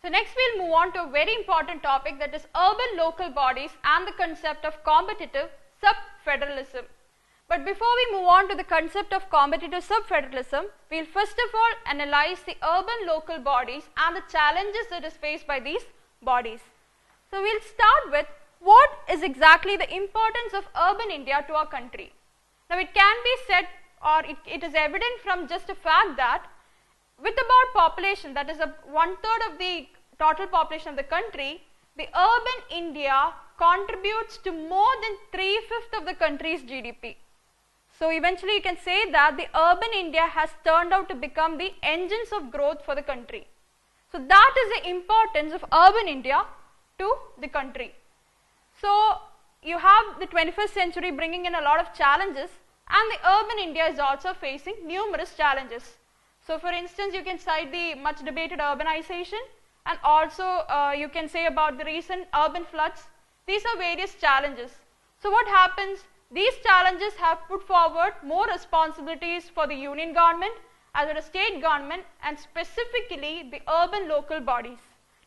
So next we'll move on to a very important topic, that is urban local bodies and the concept of competitive sub-federalism. But before we move on to the concept of competitive sub-federalism, we'll first of all analyze the urban local bodies and the challenges that is faced by these bodies. So we'll start with what is exactly the importance of urban India to our country. Now it can be said, or it is evident from just the fact that with about population, that is 1/3 of the total population of the country, the urban India contributes to more than 3/5 of the country's GDP. So eventually you can say that the urban India has turned out to become the engines of growth for the country. So that is the importance of urban India to the country. So you have the 21st century bringing in a lot of challenges, and the urban India is also facing numerous challenges. So for instance, you can cite the much debated urbanization, and also you can say about the recent urban floods. These are various challenges. So what happens? These challenges have put forward more responsibilities for the union government as well as state government, and specifically the urban local bodies.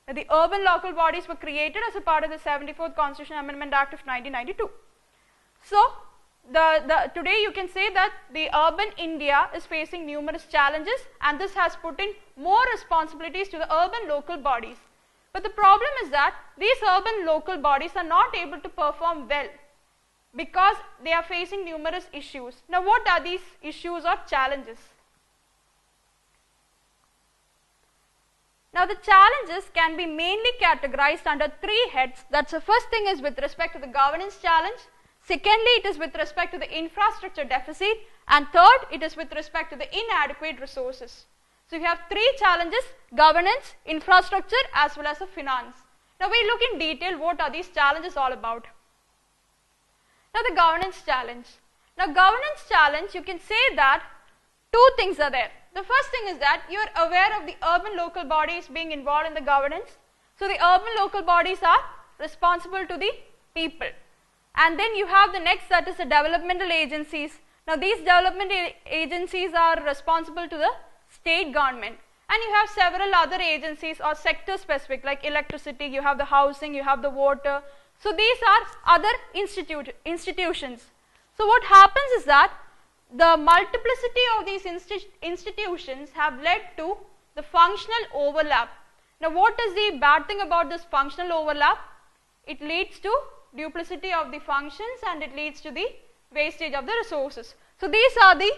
Now, the urban local bodies were created as a part of the 74th Constitutional Amendment Act of 1992. So today you can say that the urban India is facing numerous challenges, and this has put in more responsibilities to the urban local bodies. But the problem is that these urban local bodies are not able to perform well because they are facing numerous issues. Now what are these issues or challenges? Now the challenges can be mainly categorized under 3 heads. That's the first thing is with respect to the governance challenge. Secondly, it is with respect to the infrastructure deficit, and third, it is with respect to the inadequate resources. So you have 3 challenges: governance, infrastructure, as well as the finance. Now we look in detail what are these challenges all about. Now the governance challenge. Now governance challenge, you can say that 2 things are there. The first thing is that you are aware of the urban local bodies being involved in the governance. So the urban local bodies are responsible to the people. And then you have the next, that is the developmental agencies. Now these developmental agencies are responsible to the state government, and you have several other agencies or sector specific, like electricity, you have the housing, you have the water. So these are other institutions. So what happens is that the multiplicity of these institutions have led to the functional overlap. Now what is the bad thing about this functional overlap? It leads to duplicity of the functions, and it leads to the wastage of the resources. So these are the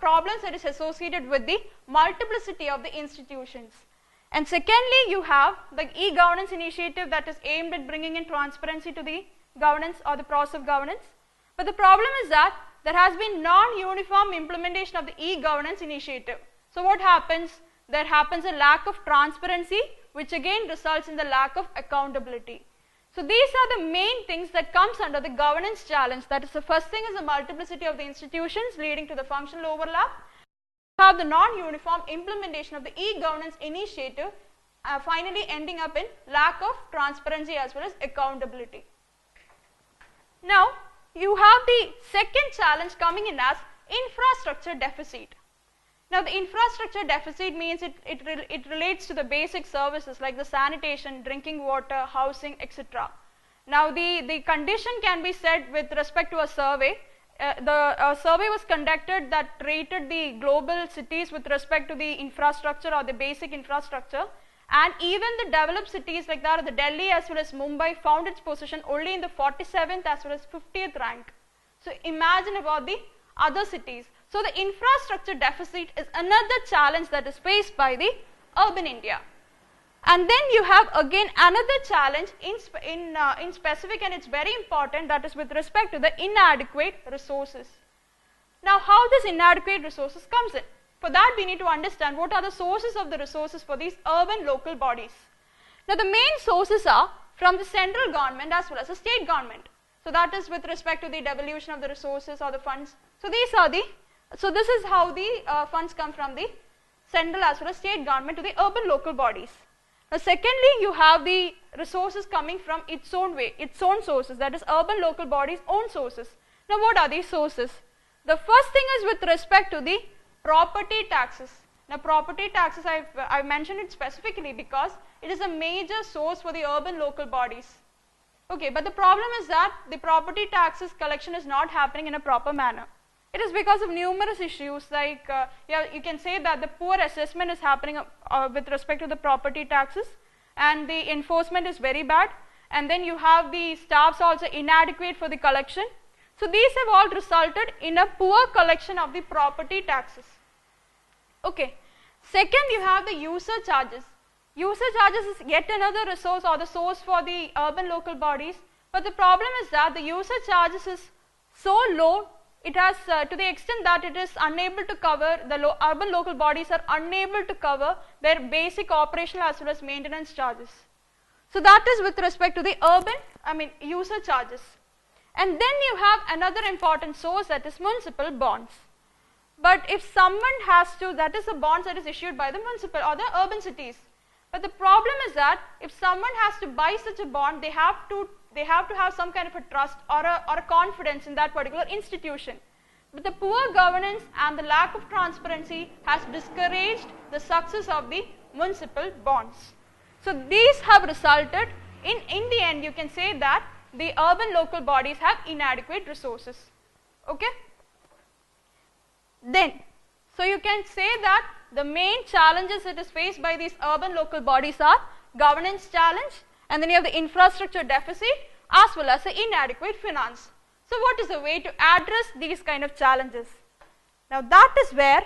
problems that is associated with the multiplicity of the institutions. And secondly, you have the e-governance initiative that is aimed at bringing in transparency to the governance or the process of governance. But the problem is that there has been non-uniform implementation of the e-governance initiative. So what happens? There happens a lack of transparency, which again results in the lack of accountability. So these are the main things that comes under the governance challenge. That is, the first thing is the multiplicity of the institutions leading to the functional overlap. You have the non-uniform implementation of the e-governance initiative, finally ending up in lack of transparency as well as accountability. Now you have the second challenge coming in as infrastructure deficit. Now the infrastructure deficit means it relates to the basic services like the sanitation, drinking water, housing, etc. Now the condition can be said with respect to a survey. A survey was conducted that rated the global cities with respect to the infrastructure or the basic infrastructure, and even the developed cities like that, the Delhi as well as Mumbai, found its position only in the 47th as well as 50th rank. So imagine about the other cities. So the infrastructure deficit is another challenge that is faced by the urban India. And then you have again another challenge in specific, and it's very important, that is with respect to the inadequate resources. Now how this inadequate resources comes in? For that we need to understand what are the sources of the resources for these urban local bodies. Now the main sources are from the central government as well as the state government. So that is with respect to the devolution of the resources or the funds. So this is how the funds come from the central as well as state government to the urban local bodies. Now secondly, you have the resources coming from its own sources, that is urban local bodies' own sources. Now what are these sources? The first thing is with respect to the property taxes. Now property taxes, I've mentioned it specifically because it is a major source for the urban local bodies. Okay, but the problem is that the property taxes collection is not happening in a proper manner. It is because of numerous issues like, you can say that the poor assessment is happening with respect to the property taxes, and the enforcement is very bad, and then you have the staffs also inadequate for the collection. So these have all resulted in a poor collection of the property taxes. Okay. Second, you have the user charges. User charges is yet another resource or the source for the urban local bodies, but the problem is that the user charges is so low, it has to the extent that it is unable to cover, the urban local bodies are unable to cover their basic operational as well as maintenance charges. So that is with respect to the user charges. And then you have another important source, that is municipal bonds. But if someone has to, that is the bonds that is issued by the municipal or the urban cities. But the problem is that if someone has to buy such a bond, they have to have some kind of a trust or a confidence in that particular institution. But the poor governance and the lack of transparency has discouraged the success of the municipal bonds. So these have resulted in the end, you can say that the urban local bodies have inadequate resources. Okay? Then, so you can say that the main challenges that is faced by these urban local bodies are governance challenge, and then you have the infrastructure deficit as well as the inadequate finance. So what is the way to address these kind of challenges? Now that is where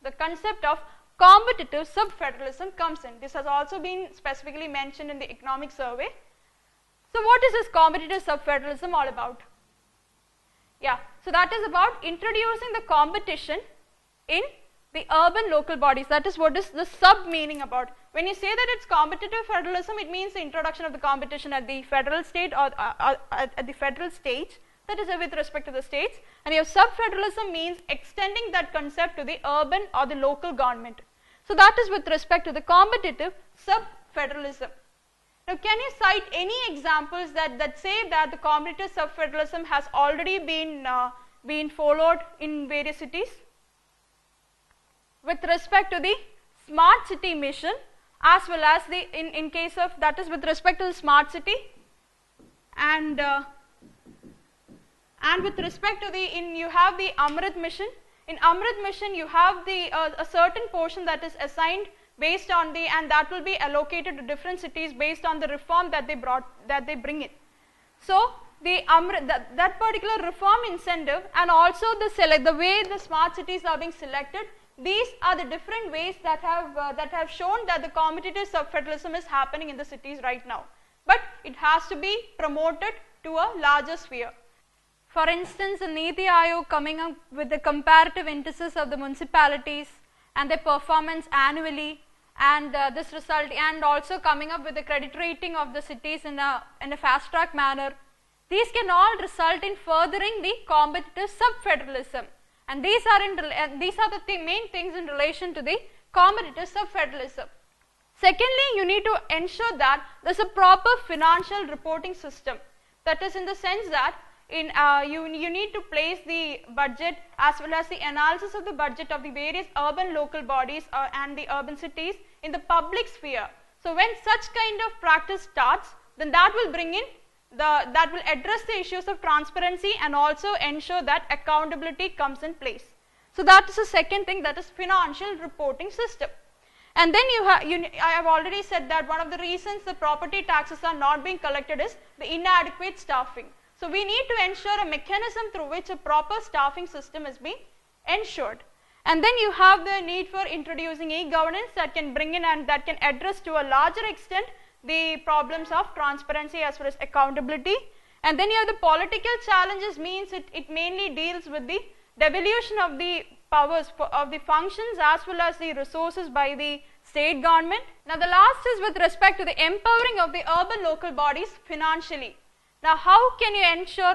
the concept of competitive sub-federalism comes in. This has also been specifically mentioned in the economic survey. So what is this competitive sub-federalism all about? Yeah, so that is about introducing the competition in the urban local bodies. That is what is the sub meaning about. When you say that it's competitive federalism, it means the introduction of the competition at the federal state or at the federal stage, that is with respect to the states. And your sub-federalism means extending that concept to the urban or the local government. So that is with respect to the competitive sub-federalism. Now, can you cite any examples that say that the competitive sub-federalism has already been followed in various cities? With respect to the smart city mission, as well as the in case of, that is with respect to the smart city, and with respect to you have the Amrit mission. In Amrit mission, you have a certain portion that is assigned based on and that will be allocated to different cities based on the reform that they bring in. So that particular reform incentive, and also the way the smart cities are being selected, these are the different ways that have shown that the competitive sub-federalism is happening in the cities right now. But it has to be promoted to a larger sphere. For instance, the Niti Aayog coming up with the comparative indices of the municipalities and their performance annually, and this result, and also coming up with the credit rating of the cities in a fast track manner. These can all result in furthering the competitive sub-federalism, and these are the main things in relation to the competitive sub-federalism. Secondly, you need to ensure that there is a proper financial reporting system. That is in the sense that you need to place the budget as well as the analysis of the budget of the various urban local bodies and the urban cities in the public sphere. So when such kind of practice starts, then that will bring in that will address the issues of transparency and also ensure that accountability comes in place. So that is the second thing, that is financial reporting system. And then I have already said that one of the reasons the property taxes are not being collected is the inadequate staffing. So we need to ensure a mechanism through which a proper staffing system is being ensured. And then you have the need for introducing e-governance that can bring in and that can address to a larger extent the problems of transparency as well as accountability. And then you have the political challenges, means it mainly deals with the devolution of the powers of the functions as well as the resources by the state government. Now the last is with respect to the empowering of the urban local bodies financially. Now how can you ensure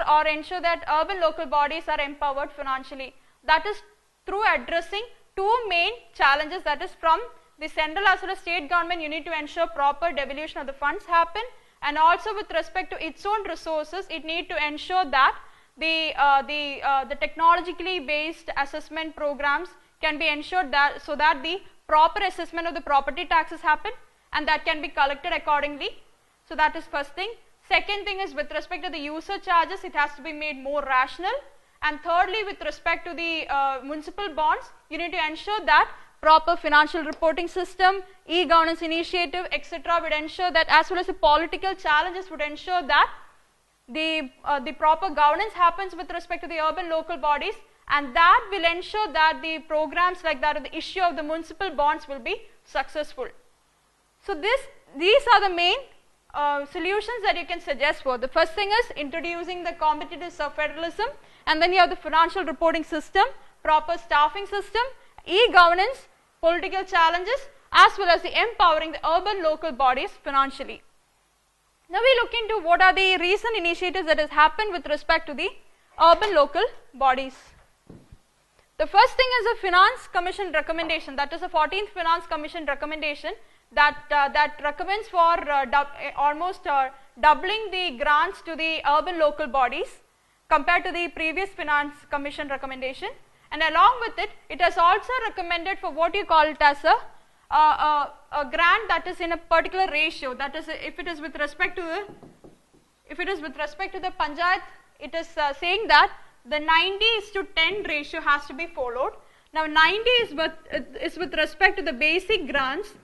that urban local bodies are empowered financially? That is through addressing two main challenges, that is from the central as well as state government. You need to ensure proper devolution of the funds happen, and also with respect to its own resources, it need to ensure that the technologically based assessment programs can be ensured that so that the proper assessment of the property taxes happen and that can be collected accordingly. So that is first thing. Second thing is with respect to the user charges, it has to be made more rational. And thirdly, with respect to the municipal bonds, you need to ensure that proper financial reporting system, e-governance initiative, etc. would ensure that, as well as the political challenges would ensure that the proper governance happens with respect to the urban local bodies, and that will ensure that the programs like that or the issue of the municipal bonds will be successful. So these are the main solutions that you can suggest for. The first thing is introducing the competitive sub-federalism, and then you have the financial reporting system, proper staffing system, e-governance, political challenges, as well as the empowering the urban local bodies financially. Now we look into what are the recent initiatives that has happened with respect to the urban local bodies. The first thing is a Finance Commission recommendation, that is a 14th Finance Commission recommendation that recommends for almost doubling the grants to the urban local bodies compared to the previous Finance Commission recommendation. And along with it, it has also recommended for what you call it as a grant that is in a particular ratio. That is, if it is with respect to the panchayat, it is saying that the 90:10 ratio has to be followed. Now 90 is with respect to the basic grants,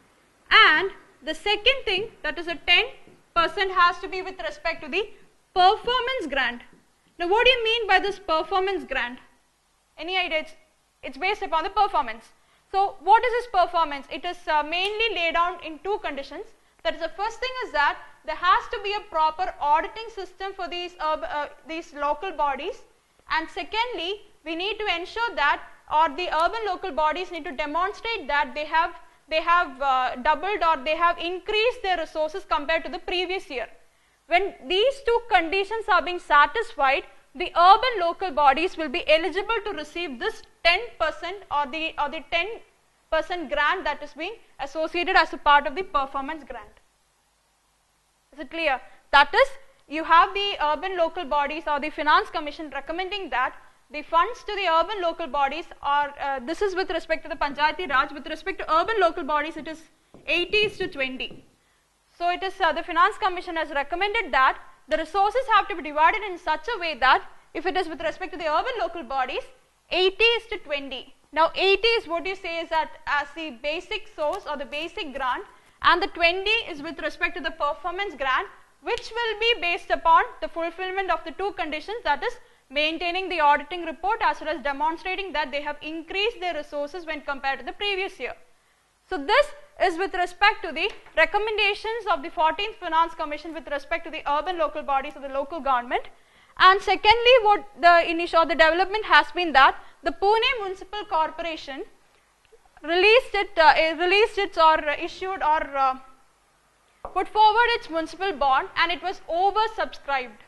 and the second thing, that is a 10% has to be with respect to the performance grant. Now what do you mean by this performance grant? Any idea? It's based upon the performance. So what is this performance? It is mainly laid down in two conditions. That is, the first thing is that there has to be a proper auditing system for these local bodies, and secondly, we need to ensure that, or the urban local bodies need to demonstrate that they have doubled or they have increased their resources compared to the previous year. When these two conditions are being satisfied, the urban local bodies will be eligible to receive this 10% or the 10% grant that is being associated as a part of the performance grant. Is it clear? That is, you have the urban local bodies or the Finance Commission recommending that the funds to the urban local bodies are, this is with respect to the Panchayati Raj, with respect to urban local bodies it is 80:20. So it is, the Finance Commission has recommended that the resources have to be divided in such a way that if it is with respect to the urban local bodies, 80:20. Now 80 is what you say is that as the basic source or the basic grant, and the 20 is with respect to the performance grant, which will be based upon the fulfillment of the two conditions, that is maintaining the auditing report as well as demonstrating that they have increased their resources when compared to the previous year. So this is with respect to the recommendations of the 14th Finance Commission with respect to the urban local bodies of the local government. And secondly, what the development has been that the Pune Municipal Corporation released its or issued or put forward its municipal bond, and it was oversubscribed.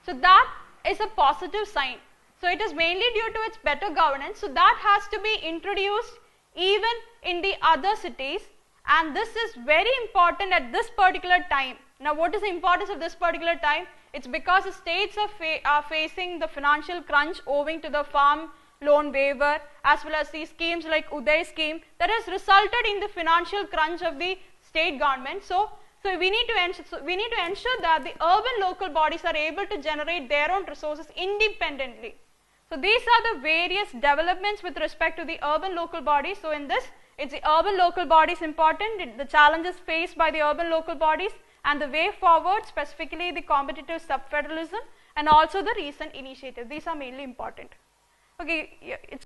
So that is a positive sign. So it is mainly due to its better governance. So that has to be introduced even in the other cities, and this is very important at this particular time. Now what is the importance of this particular time? It's because the states are facing the financial crunch owing to the farm loan waiver as well as these schemes like Uday scheme that has resulted in the financial crunch of the state government. So we need to ensure that the urban local bodies are able to generate their own resources independently. So these are the various developments with respect to the urban local bodies. So in this, it's the urban local bodies important, the challenges faced by the urban local bodies, and the way forward, specifically the competitive sub-federalism, and also the recent initiative. These are mainly important. Okay, yeah, it's